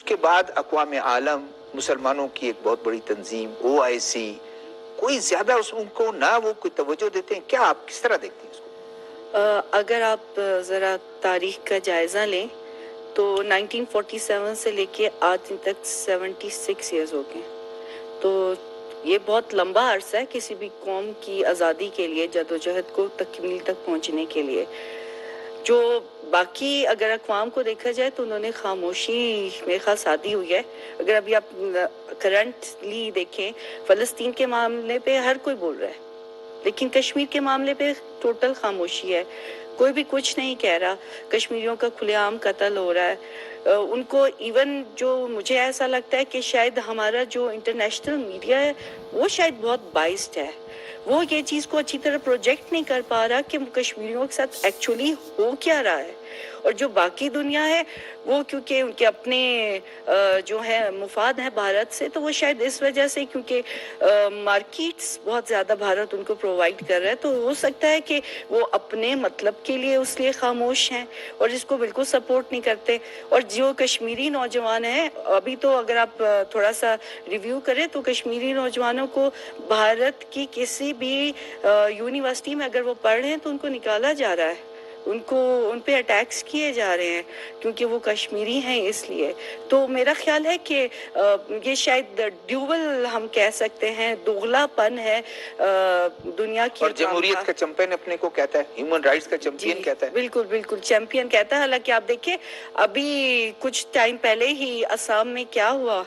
کے بعد اقوام عالم، مسلمانوں کی ایک بہت بڑی تنظیم OIC، کوئی زیادہ اس ان کو نہ وہ کوئی توجہ دیتے ہیں؟ کیا آپ کس طرح دیکھتے ہیں اس کو؟ اگر آپ ذرا تاریخ کا جائزہ لیں تو 1947 سے لے کے آج تک 76 ایئرز ہو گئے، تو یہ بہت لمبا عرصہ ہے کسی بھی قوم کی آزادی کے لیے، جدوجہد کو تکمیل تک پہنچنے کے لیے۔ جو باقی اگر اقوام کو دیکھا جائے تو انہوں نے خاموشی میرے خیال سادھی ہوئی ہے۔ اگر ابھی آپ کرنٹلی دیکھیں، فلسطین کے معاملے پہ ہر کوئی بول رہا ہے، لیکن کشمیر کے معاملے پہ ٹوٹل خاموشی ہے، کوئی بھی کچھ نہیں کہہ رہا۔ کشمیریوں کا کھلے عام قتل ہو رہا ہے۔ ان کو ایون جو مجھے ایسا لگتا ہے کہ شاید ہمارا جو انٹرنیشنل میڈیا ہے وہ شاید بہت بائسڈ ہے، وہ یہ چیز کو اچھی طرح پروجیکٹ نہیں کر پا رہا کہ کشمیریوں کے ساتھ ایکچولی ہو کیا رہا ہے۔ اور جو باقی دنیا ہے وہ کیونکہ ان کے اپنے جو ہے مفاد ہیں بھارت سے، تو وہ شاید اس وجہ سے کیونکہ مارکیٹس بہت زیادہ بھارت ان کو پرووائڈ کر رہا ہے، تو ہو سکتا ہے کہ وہ اپنے مطلب کے لیے اس لیے خاموش ہیں اور اس کو بالکل سپورٹ نہیں کرتے۔ اور جو کشمیری نوجوان ہیں، ابھی تو اگر آپ تھوڑا سا ریویو کریں تو کشمیری نوجوانوں کو بھارت کی کسی بھی یونیورسٹی میں اگر وہ پڑھ رہے ہیں تو ان کو نکالا جا رہا ہے، ان پہ اٹیکس کیے جا رہے ہیں کیونکہ وہ کشمیری ہیں اس لیے۔ تو میرا خیال ہے کہ یہ شاید ڈیوبل ہم کہہ سکتے ہیں، دوغلا پن ہے دنیا کی۔ اور جمہوریت کا چیمپئن اپنے کو کہتا ہے، ہیومن رائٹس کا چیمپئن کہتا ہے۔ بالکل بالکل چیمپئن کہتا ہے۔ حالانکہ آپ دیکھیں ابھی کچھ ٹائم پہلے ہی آسام میں کیا ہوا،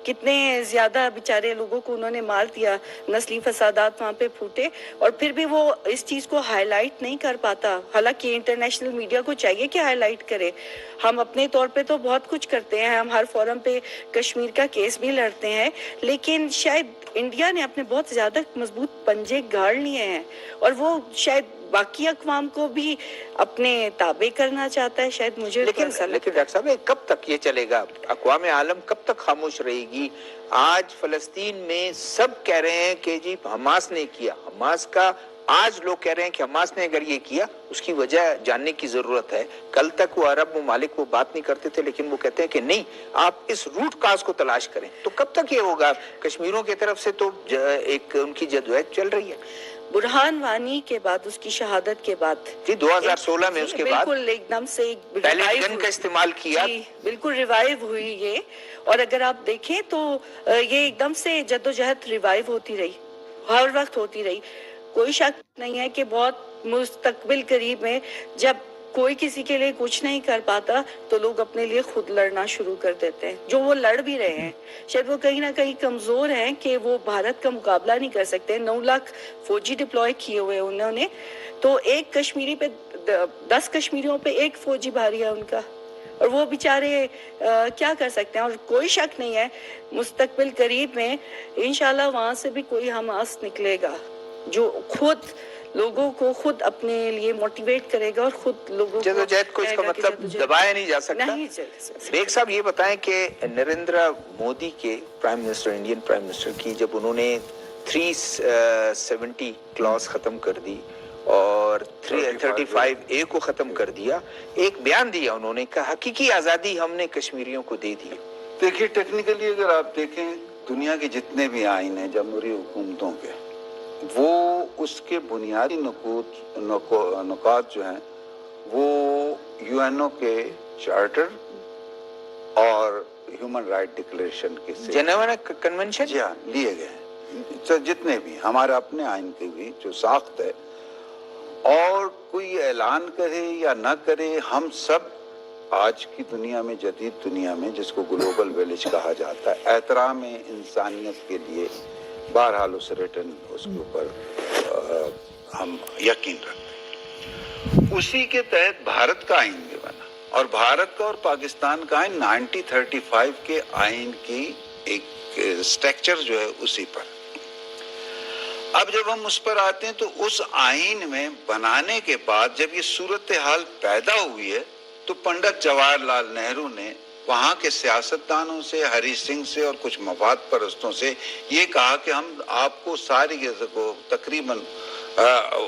کتنے زیادہ بیچارے لوگوں کو انہوں نے مار دیا، نسلی فسادات وہاں پہ پھوٹے، اور پھر بھی وہ اس چیز کو ہائی لائٹ نہیں کر پاتا۔ حالانکہ انٹرنیشنل میڈیا کو چاہیے کہ ہائی لائٹ کرے۔ ہم اپنے طور پہ تو بہت کچھ کرتے ہیں، ہم ہر فورم پہ کشمیر کا کیس بھی لڑتے ہیں، لیکن شاید انڈیا نے اپنے بہت زیادہ مضبوط پنجے گاڑ لیے ہیں، اور وہ شاید باقی اقوام کو بھی اپنے تابع کرنا چاہتا ہے، شاید مجھے لیکن ڈاکٹر صاحب کب تک یہ چلے گا؟ اقوام عالم کب تک خاموش رہے گی؟ آج فلسطین میں سب کہہ رہے ہیں کہ جی حماس نے کیا، حماس کا آج لوگ کہہ رہے ہیں کہ حماس نے اگر یہ کیا اس کی وجہ جاننے کی ضرورت ہے۔ کل تک وہ عرب ممالک وہ بات نہیں کرتے تھے، لیکن وہ کہتے ہیں کہ نہیں، آپ اس روٹ کاز کو تلاش کریں۔ تو کب تک یہ ہوگا؟ کشمیروں کی طرف سے تو ایک ان کی جدوجہد چل رہی ہے۔ برہان وانی کے بعد، اس کی شہادت کے بعد، جی 2016 میں اس کے بعد بالکل ایک دم سے پہلے گن کا استعمال کیا، بالکل ریوائیو ہوئی یہ۔ اور اگر آپ دیکھیں تو یہ ایک دم سے جدوجہد ریوائیو ہوتی رہی، ہر وقت ہوتی رہی۔ کوئی شک نہیں ہے کہ بہت مستقبل قریب میں جب کوئی کسی کے لیے کچھ نہیں کر پاتا تو لوگ اپنے لیے خود لڑنا شروع کر دیتے ہیں، جو وہ لڑ بھی رہے ہیں۔ شاید وہ کہیں نہ کہیں کمزور ہیں کہ وہ بھارت کا مقابلہ نہیں کر سکتے۔ 9 لاکھ فوجی ڈپلوائے کیے ہوئے انہوں نے، تو ایک کشمیری پہ 10 کشمیریوں پہ ایک فوجی بھاری ہے ان کا، اور وہ بیچارے کیا کر سکتے ہیں۔ اور کوئی شک نہیں ہے مستقبل قریب میں انشاءاللہ وہاں سے بھی کوئی حماس نکلے گا جو خود لوگوں کو خود اپنے لیے موٹیویٹ کرے گا اور خود لوگوں کو جدوجہد کو اس کا مطلب دبایا نہیں جا سکتا۔ بیگ صاحب یہ بتائیں کہ نریندر مودی کے prime minister, Indian prime minister کی جب انہوں نے 370 کلاس ختم کر دی اور 335A کو ختم کر دیا، ایک بیان دیا انہوں نے کہا حقیقی آزادی ہم نے کشمیریوں کو دے دی۔ دیکھیے ٹیکنیکلی اگر آپ دیکھیں دنیا کے جتنے بھی آئین ہیں جمہوری حکومتوں کے، وہ اس کے بنیادی نکات جو ہیں وہ UNO کے چارٹر اور ہیومن رائٹ ڈکلیریشن کے جنیوا کنونشن جی ہاں لیے گئے ہیں، جتنے بھی ہمارے اپنے آئین کی بھی جو ساخت ہے، اور کوئی اعلان کرے یا نہ کرے، ہم سب آج کی دنیا میں، جدید دنیا میں جس کو گلوبل ویلیج کہا جاتا ہے، احترام انسانیت کے لیے بہرحال اس ریٹن اس کے اوپر ہم یقین رکھتے ہیں۔ اسی کے تحت بھارت کا آئین بھی بنا، اور بھارت کا اور پاکستان کا آئین 1935 کے آئین کی ایک سٹرکچر جو ہے اسی پر۔ اب جب ہم اس پر آتے ہیں تو اس آئین میں بنانے کے بعد جب یہ صورتحال پیدا ہوئی ہے تو پنڈت جواہر لال نہرو نے وہاں کے سیاستدانوں سے، ہری سنگھ سے اور کچھ مفاد پرستوں سے یہ کہا کہ ہم آپ کو ساری کو تقریباً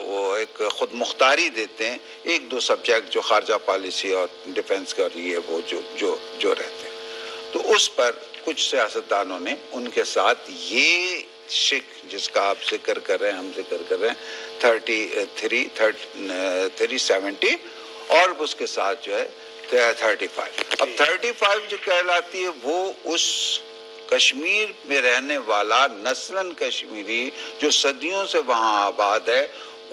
وہ ایک خود مختاری دیتے ہیں، 1-2 سبجیکٹ جو خارجہ پالیسی اور ڈیفنس کا اور یہ وہ جو رہتے ہیں۔ تو اس پر کچھ سیاستدانوں نے ان کے ساتھ یہ شک جس کا آپ ذکر کر رہے ہیں، ہم ذکر کر رہے ہیں 370 اور اس کے ساتھ جو ہے 35. اب 35 جو کہلاتی ہے وہ اس کشمیر میں رہنے والا نسلاً کشمیری جو صدیوں سے وہاں آباد ہے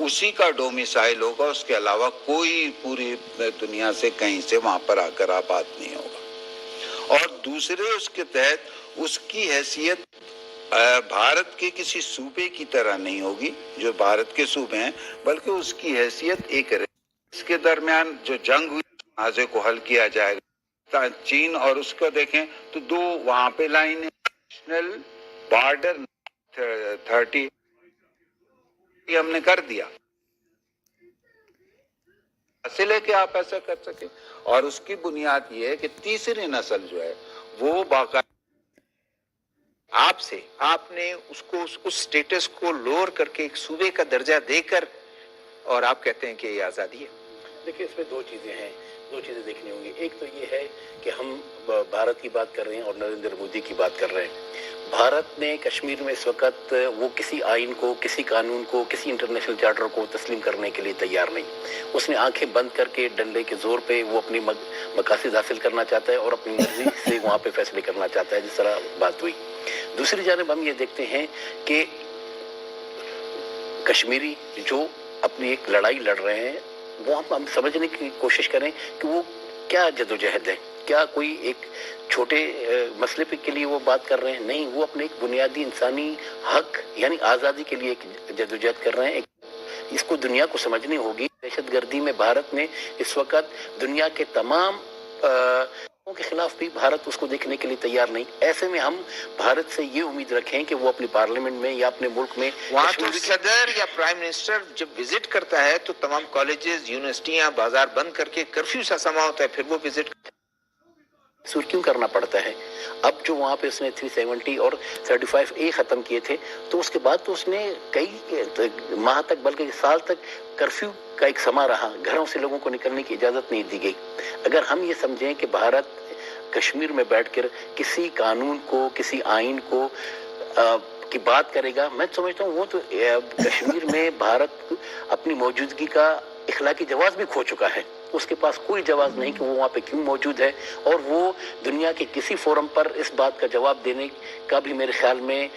اسی کا ڈومیسائل ہوگا، اس کے علاوہ کوئی پوری دنیا سے کہیں سے وہاں پر آ کر آباد نہیں ہوگا. اور دوسرے اس کے تحت اس کی حیثیت بھارت کے کسی صوبے کی طرح نہیں ہوگی جو بھارت کے صوبے ہیں، بلکہ اس کی حیثیت ایک اس کے درمیان جو جنگ ہوئی تنازع کو حل کیا جائے گا. چین اور اس کو دیکھیں تو دو وہاں پہ لائن نیشنل بارڈر 30 ہم نے کر دیا، حاصل ہے کہ آپ ایسا کر سکیں. اور اس کی بنیاد یہ ہے کہ تیسری نسل جو ہے وہ باقاعدہ آپ نے اس کو اس سٹیٹس کو لوور کر کے ایک صوبے کا درجہ دے کر، اور آپ کہتے ہیں کہ یہ آزادی ہے. دیکھیں اس میں دو چیزیں ہیں، دو چیزیں دیکھنی ہوں گی. ایک تو یہ ہے کہ ہم بھارت کی بات کر رہے ہیں اور نریندر مودی کی بات کر رہے ہیں. بھارت نے کشمیر میں اس وقت وہ کسی آئین کو، کسی قانون کو، کسی انٹرنیشنل چارٹر کو تسلیم کرنے کے لیے تیار نہیں. اس نے آنکھیں بند کر کے ڈنڈے کے زور پہ وہ اپنی مقاصد حاصل کرنا چاہتا ہے اور اپنی مرضی سے وہاں پہ فیصلے کرنا چاہتا ہے، جس طرح بات ہوئی. دوسری جانب ہم یہ دیکھتے ہیں کہ کشمیری جو اپنی ایک لڑائی لڑ رہے ہیں وہ ہم سمجھنے کی کوشش کریں کہ وہ کیا جدوجہد ہے. کیا کوئی ایک چھوٹے مسئلے پہ کے لیے وہ بات کر رہے ہیں؟ نہیں، وہ اپنے ایک بنیادی انسانی حق یعنی آزادی کے لیے ایک جدوجہد کر رہے ہیں. اس کو دنیا کو سمجھنی ہوگی. دہشت گردی میں بھارت نے اس وقت دنیا کے تمام کے خلاف بھی بھارت اس کو دیکھنے کے لیے تیار نہیں. ایسے میں ہم بھارت سے یہ امید رکھیں کہ وہ اپنی پارلیمنٹ میں یا اپنے ملک میں وہاں تو صدر یا پرائم منسٹر جب وزٹ کرتا ہے تو تمام کالجز، یونیورسٹیاں، بازار بند کر کے کرفیو سا سما ہوتا ہے، پھر وہ وزٹ سور کیوں کرنا پڑتا ہے؟ اب جو وہاں پہ اس نے 370 اور 35A ختم کیے تھے تو اس کے بعد تو اس نے کئی ماہ تک بلکہ سال تک کرفیو کا ایک سما رہا. گھروں سے لوگوں کو نکلنے کی اجازت نہیں دی گئی. اگر ہم یہ سمجھیں کہ بھارت کشمیر میں بیٹھ کر کسی قانون کو، کسی آئین کو کی بات کرے گا، میں سمجھتا ہوں وہ تو کشمیر میں بھارت اپنی موجودگی کا اخلاقی جواز بھی کھو چکا ہے. اس کے پاس کوئی جواز نہیں کہ وہ وہاں پہ کیوں موجود ہے، اور وہ دنیا کے کسی فورم پر اس بات کا جواب دینے کا بھی میرے خیال میں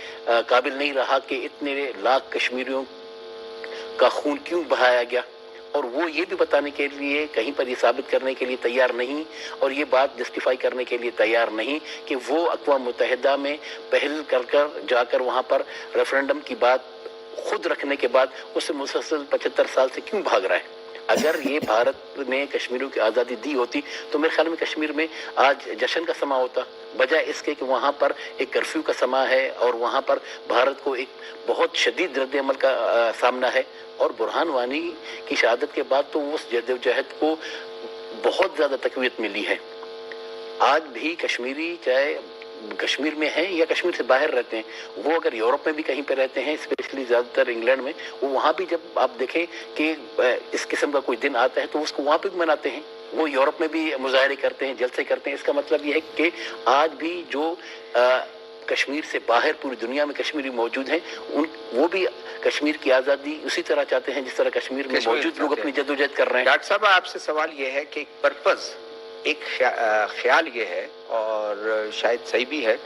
قابل نہیں رہا کہ اتنے لاکھ کشمیریوں کا خون کیوں بہایا گیا. اور وہ یہ بھی بتانے کے لیے کہیں پر یہ ثابت کرنے کے لیے تیار نہیں اور یہ بات جسٹیفائی کرنے کے لیے تیار نہیں کہ وہ اقوام متحدہ میں پہل کر جا کر وہاں پر ریفرنڈم کی بات خود رکھنے کے بعد اسے مسلسل 75 سال سے کیوں بھاگ رہا ہے. اگر یہ بھارت نے کشمیریوں کی آزادی دی ہوتی تو میرے خیال میں کشمیر میں آج جشن کا سما ہوتا، بجائے اس کے کہ وہاں پر ایک کرفیو کا سما ہے اور وہاں پر بھارت کو ایک بہت شدید رد عمل کا سامنا ہے. اور برہان وانی کی شہادت کے بعد تو اس جدوجہد کو بہت زیادہ تقویت ملی ہے. آج بھی کشمیری چاہے کشمیر میں ہیں یا کشمیر سے باہر رہتے ہیں، وہ اگر یورپ میں بھی کہیں پہ رہتے ہیں، اسپیشلی زیادہ تر انگلینڈ میں، وہ وہاں بھی جب آپ دیکھیں کہ اس قسم کا کوئی دن آتا ہے تو اس کو وہاں پہ بھی مناتے ہیں. وہ یورپ میں بھی مظاہرے کرتے ہیں، جلسے کرتے ہیں. اس کا مطلب یہ ہے کہ آج بھی جو کشمیر سے باہر پوری دنیا میں کشمیری موجود ہیں وہ بھی کشمیر کی آزادی اسی طرح چاہتے ہیں جس طرح کشمیر میں موجود لوگ اپنی جدوجہد کر رہے ہیں. ڈاکٹر صاحب آپ سے سوال یہ ہے کہ ایک پرپز، ایک خیال یہ ہے اور شاید صحیح بھی ہے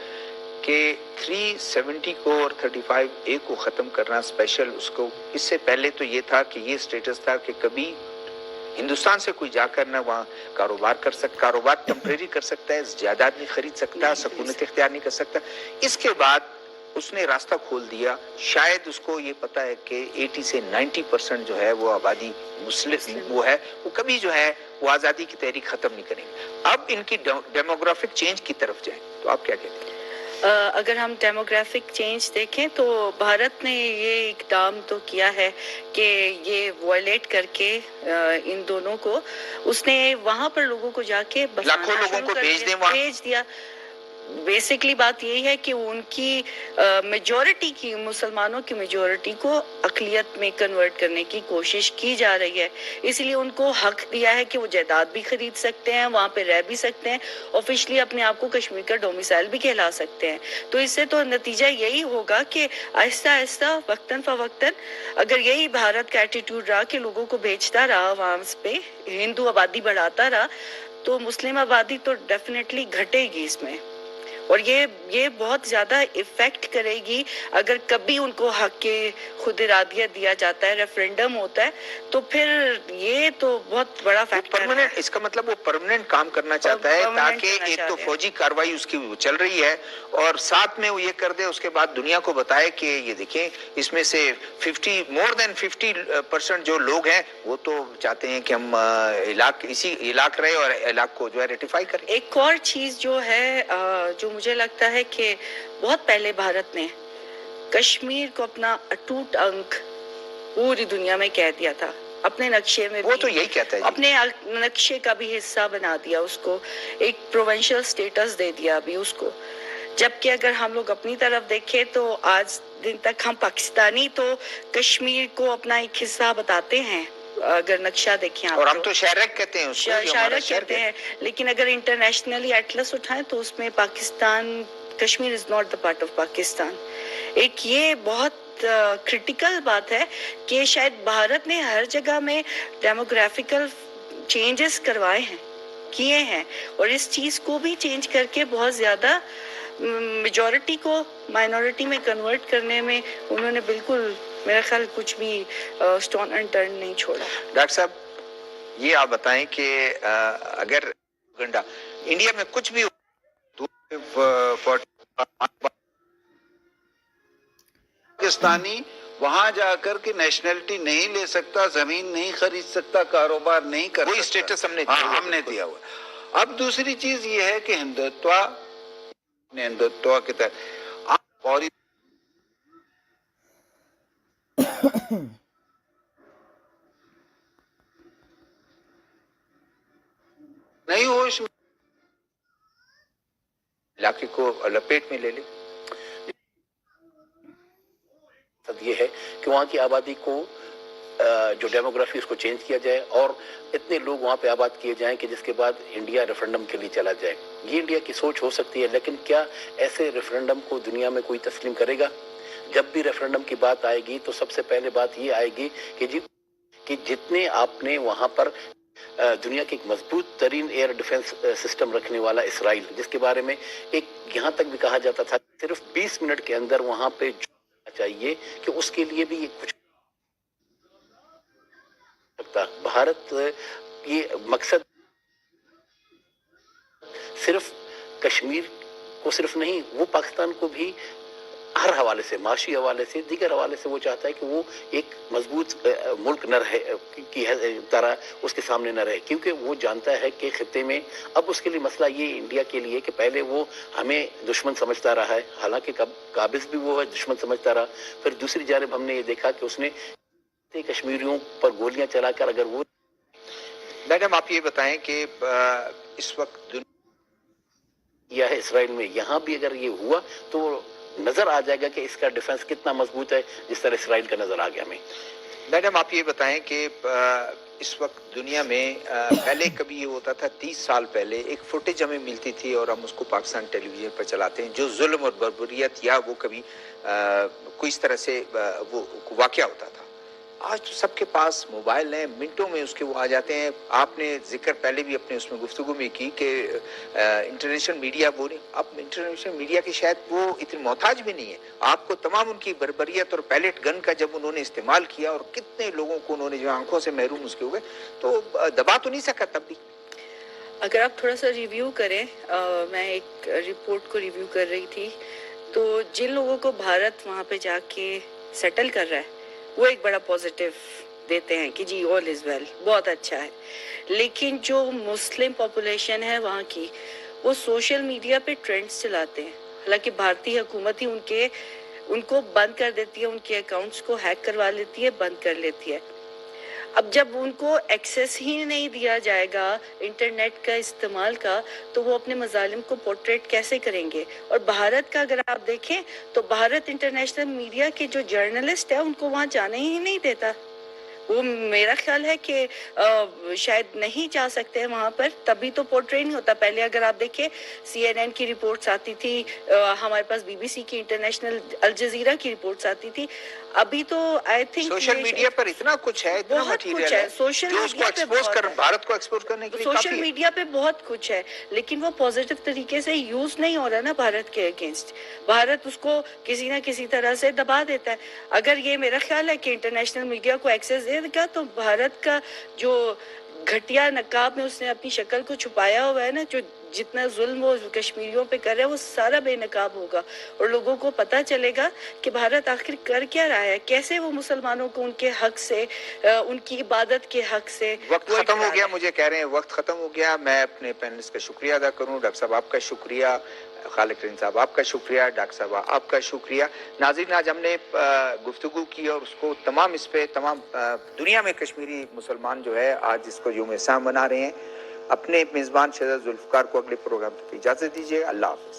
کہ 370 کو اور 35A کو ختم کرنا اسپیشل، اس کو اس سے پہلے تو یہ تھا کہ یہ سٹیٹس تھا کہ کبھی ہندوستان سے کوئی جا کر نہ وہاں کاروبار کر سکتا، کاروبار ٹیمپریری کر سکتا ہے، جائیداد نہیں خرید سکتا، سکونت اختیار نہیں کر سکتا. اس کے بعد اس نے راستہ کھول دیا. شاید اس کو یہ پتا ہے کہ 80 سے 90% جو ہے وہ آبادی مسلم وہ ہے، وہ کبھی جو ہے وہ آزادی کی تحریک ختم نہیں کریں گے. اب ان کی ڈیموگرافک چینج کی طرف جائیں تو آپ کیا کہتے ہیں؟ اگر ہم ڈیموگرافک چینج دیکھیں تو بھارت نے یہ اقدام تو کیا ہے کہ یہ وائلیٹ کر کے ان دونوں کو اس نے وہاں پر لوگوں کو جا کے لاکھوں لوگوں کو بھیج دیا. بیسکلی بات یہی ہے کہ ان کی میجورٹی کی مسلمانوں کی میجورٹی کو اقلیت میں کنورٹ کرنے کی کوشش کی جا رہی ہے. اس لیے ان کو حق دیا ہے کہ وہ جائیداد بھی خرید سکتے ہیں, وہاں پہ رہ بھی سکتے ہیں, آفیشلی اپنے آپ کو کشمیر کا ڈومیسائل بھی کہلا سکتے ہیں. تو اس سے تو نتیجہ یہی ہوگا کہ آہستہ آہستہ وقتاً فوقتاً اگر یہی بھارت کا ایٹیٹیوڈ رہا کہ لوگوں کو بھیجتا رہا وہاں پہ, ہندو آبادی بڑھاتا رہا, تو مسلم آبادی تو ڈیفینیٹلی گھٹے گی اس میں. اور یہ بہت زیادہ افیکٹ کرے گی اگر کبھی ان کو حق کے خود ارادیت دیا جاتا ہے, ریفرینڈم ہوتا ہے, تو پھر یہ تو بہت بڑا فیکٹر ہے. پرماننٹ, اس کا مطلب وہ پرماننٹ کام کرنا چاہتا ہے تاکہ ایک تو فوجی کاروائی اس کی چل رہی ہے اور ساتھ میں وہ یہ کر دے, اس کے بعد دنیا کو بتائے کہ یہ دیکھیں اس میں سے more than 50% جو لوگ ہیں وہ تو چاہتے ہیں کہ ہم اسی علاق رہے اور علاق کو جو ہے ریٹیفائی کریں. ایک اور چیز جو ہے جو مجھے لگتا ہے کہ بہت پہلے بھارت نے کشمیر کو اپنا اٹوٹ انگ پوری دنیا میں کہہ دیا تھا, اپنے نقشے میں وہ تو یہی کہتا ہے, اپنے نقشے کا بھی حصہ بنا دیا اس کو, ایک پروونشل سٹیٹس دے دیا ابھی اس کو. جبکہ اگر ہم لوگ اپنی طرف دیکھیں تو آج دن تک ہم پاکستانی تو کشمیر کو اپنا ایک حصہ بتاتے ہیں اگر نقشہ دیکھیں آپ, اور ہم تو شہرک کہتے ہیں اس کو, شہرک کہتے ہیں, لیکن اگر انٹرنیشنلی ایٹلس اٹھائیں تو اس میں Pakistan, Kashmir is not the part of Pakistan. ایک یہ بہت کرٹیکل بات ہے کہ شاید بھارت نے ہر جگہ میں ڈیموگرافیکل چینجز کروائے ہیں, کیے ہیں, اور اس چیز کو بھی چینج کر کے بہت زیادہ میجورٹی کو مائنورٹی میں کنورٹ کرنے میں انہوں نے بالکل میرا خیال کچھ بھی سٹون انٹرن نہیں چھوڑا. ڈاکٹر صاحب یہ آپ بتائیں کہ اگر گنڈا انڈیا میں کچھ بھی پاکستانی وہاں جا کر کے نیشنلٹی نہیں لے سکتا, زمین نہیں خرید سکتا, کاروبار نہیں کر وہی سکتا. اسٹیٹس ہم نے دیا ہوا. اب دوسری چیز یہ ہے کہ ہندوتوا کے تحت فوری نہیں ہوش علاقے کو لپیٹ میں لے لے. یہ ہے کہ وہاں کی آبادی کو جو ڈیموگرافی اس کو چینج کیا جائے اور اتنے لوگ وہاں پہ آباد کیے جائیں کہ جس کے بعد انڈیا ریفرنڈم کے لیے چلا جائے. یہ انڈیا کی سوچ ہو سکتی ہے, لیکن کیا ایسے ریفرنڈم کو دنیا میں کوئی تسلیم کرے گا؟ جب بھی ریفرنڈم کی بات آئے گی تو سب سے پہلے بات یہ آئے گی کہ جتنے آپ نے وہاں پر دنیا کے ایک مضبوط ترین ایئر ڈیفنس سسٹم رکھنے والا اسرائیل, جس کے بارے میں ایک یہاں تک بھی کہا جاتا تھا صرف 20 منٹ کے اندر وہاں پہ چاہیے کہ اس کے لیے بھی کچھ سکتا. بھارت یہ مقصد صرف کشمیر کو صرف نہیں, وہ پاکستان کو بھی ہر حوالے سے, معاشی حوالے سے, دیگر حوالے سے وہ چاہتا ہے کہ وہ ایک مضبوط ملک نہ رہے کی طرح اس کے سامنے نہ رہے, کیونکہ وہ جانتا ہے کہ خطے میں اب اس کے لیے مسئلہ یہ انڈیا کے لیے کہ پہلے وہ ہمیں دشمن سمجھتا رہا ہے, حالانکہ قابض بھی وہ ہے دشمن سمجھتا رہا. پھر دوسری جانب ہم نے یہ دیکھا کہ اس نے کشمیریوں پر گولیاں چلا کر, اگر وہ میڈم آپ یہ بتائیں کہ اس وقت کیا ہے اسرائیل میں, یہاں بھی اگر یہ ہوا تو نظر آ جائے گا کہ اس کا ڈیفنس کتنا مضبوط ہے, جس طرح اسرائیل کا نظر آ گیا ہمیں. میڈم آپ یہ بتائیں کہ اس وقت دنیا میں پہلے کبھی یہ ہوتا تھا 30 سال پہلے ایک فوٹیج ہمیں ملتی تھی اور ہم اس کو پاکستان ٹیلی ویژن پر چلاتے ہیں, جو ظلم اور بربریت یا وہ کبھی کوئی اس طرح سے وہ واقعہ ہوتا تھا. آج تو سب کے پاس موبائل ہیں, منٹوں میں اس کے وہ آ جاتے ہیں. آپ نے ذکر پہلے بھی اپنے اس میں گفتگو میں کی کہ انٹرنیشنل میڈیا وہ نہیں, اب انٹرنیشنل میڈیا کی شاید وہ اتنی محتاج بھی نہیں ہے. آپ کو تمام ان کی بربریت اور پیلٹ گن کا جب انہوں نے استعمال کیا اور کتنے لوگوں کو انہوں نے جو آنکھوں سے محروم اس کے ہوئے, تو دبا تو نہیں سکا تب بھی. اگر آپ تھوڑا سا ریویو کریں, میں ایک رپورٹ کو ریویو کر رہی تھی, تو جن لوگوں کو بھارت وہاں پہ جا کے سیٹل کر رہا ہے وہ ایک بڑا پازیٹیو دیتے ہیں کہ جی آل از ویل, بہت اچھا ہے. لیکن جو مسلم پاپولیشن ہے وہاں کی, وہ سوشل میڈیا پہ ٹرینڈز چلاتے ہیں, حالانکہ بھارتی حکومت ہی ان کو بند کر دیتی ہے, ان کے اکاؤنٹس کو ہیک کروا لیتی ہے, بند کر لیتی ہے. اب جب ان کو ایکسیس ہی نہیں دیا جائے گا انٹرنیٹ کا استعمال کا تو وہ اپنے مظالم کو پورٹریٹ کیسے کریں گے؟ اور بھارت کا اگر آپ دیکھیں تو بھارت انٹرنیشنل میڈیا کے جو جرنلسٹ ہیں ان کو وہاں جانے ہی نہیں دیتا. وہ میرا خیال ہے کہ شاید نہیں جا سکتے ہیں وہاں پر, تبھی تو پورٹری نہیں ہوتا. پہلے اگر آپ دیکھیں CNN کی رپورٹس آتی تھی, ہمارے پاس BBC کی انٹرنیشنل الجزیرہ کی رپورٹس آتی تھی. ابھی تو آئی تھنک سوشل میڈیا پر اتنا کچھ ہے, اتنا بہت کچھ مٹیریل ہے ہے سوشل جو اس کو میڈیا پہ ایکسپوز بہت کر, ہے. بھارت کو ایکسپوز کرنے کے لیے سوشل کافی ہے. میڈیا پہ بہت کچھ ہے لیکن وہ پازیٹیو طریقے سے یوز نہیں ہو رہا نا بھارت کے اگینسٹ. بھارت اس کو کسی نہ کسی طرح سے دبا دیتا ہے. اگر یہ میرا خیال ہے کہ انٹرنیشنل میڈیا کو ایکسیس دے گا تو بھارت کا جو گھٹیا نقاب میں اس نے اپنی شکل کو چھپایا ہوا ہے نا, جو جتنا ظلم وہ کشمیریوں پہ کر رہے ہیں وہ سارا بے نقاب ہوگا اور لوگوں کو پتہ چلے گا کہ بھارت آخر کر کیا رہا ہے, کیسے وہ مسلمانوں کو ان کے حق سے, ان کی عبادت کے حق سے. وقت ختم ہو گیا, مجھے کہہ رہے ہیں وقت ختم ہو گیا. میں اپنے پینلسٹ کا شکریہ ادا کروں. ڈاکٹر صاحب آپ کا شکریہ, خالق رین صاحب آپ کا شکریہ, ڈاکٹر صاحب آپ کا شکریہ. ناظرین, آج ہم نے گفتگو کی اور اس کو تمام اس پہ تمام دنیا میں کشمیری مسلمان جو ہے آج اس کو یوم سام منا رہے ہیں. اپنے میزبان شہزاد ذوالفقار کو اگلے پروگرام تک اجازت دیجیے. اللہ حافظ.